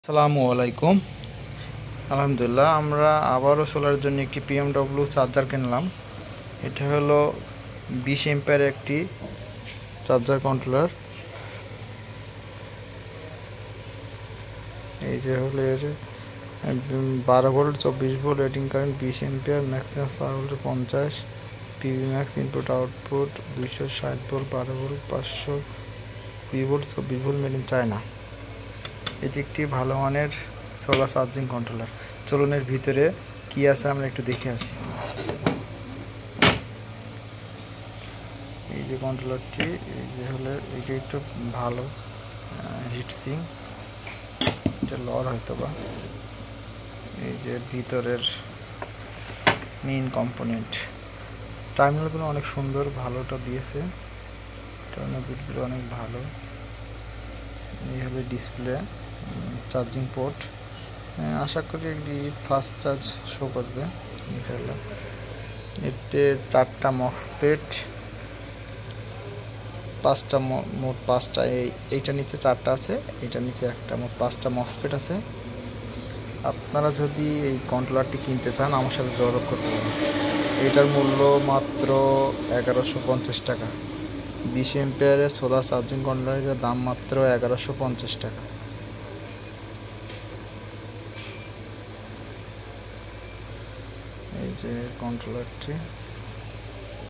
আসসালামু আলাইকুম। আলহামদুলিল্লাহ, আমরা আবারও সোলারের জন্য একটি পিএমডব্লিউ চার্জার কিনলাম। এটা হলো 20 এম্পিয়ার একটি চার্জার কন্ট্রোলার। এই যে হলো এর 12 volt 24 volt rating current 20 ampere, maximum power হলো 50, PV max input output 260 volt 12 volt 500 volt 24 volt, made in China. এটি একটি ভালো মানের সোলার চার্জিং কন্ট্রোলার। চলুন এর ভিতরে কি আছে আমরা একটু দেখে আসি। এই যে কন্ট্রোলারটি, এই যে হলো এটা একটু ভালো হিটসিং, এটা লর হয়তো বা। এই যে ভিতরের মেইন কম্পোনেন্ট, টার্মিনালগুলো অনেক সুন্দর, ভালোটা দিয়েছে, টার্মিনালগুলো অনেক ভালো। এই হলো ডিসপ্লে, চার্জিং পোর্ট। আশা করি একটি ফাস্ট চার্জ শো করবে ইনশাআল্লাহ। এতে 4টা মসফেট, 5টা মোট 5টা, এইটার নিচে 4টা আছে, এইটার নিচে একটা, মোট 5টা মসফেট আছে। আপনারা যদি এই কন্ট্রোলারটি কিনতে চান আমার সাথে যোগাযোগ করতে পারেন। এটার মূল্য মাত্র 1150 টাকা। 20 এম্পিয়ারের সোলার চার্জিং কন্ট্রোলারের দাম মাত্র 1150 টাকা। এই যে কন্ট্রোলারটি।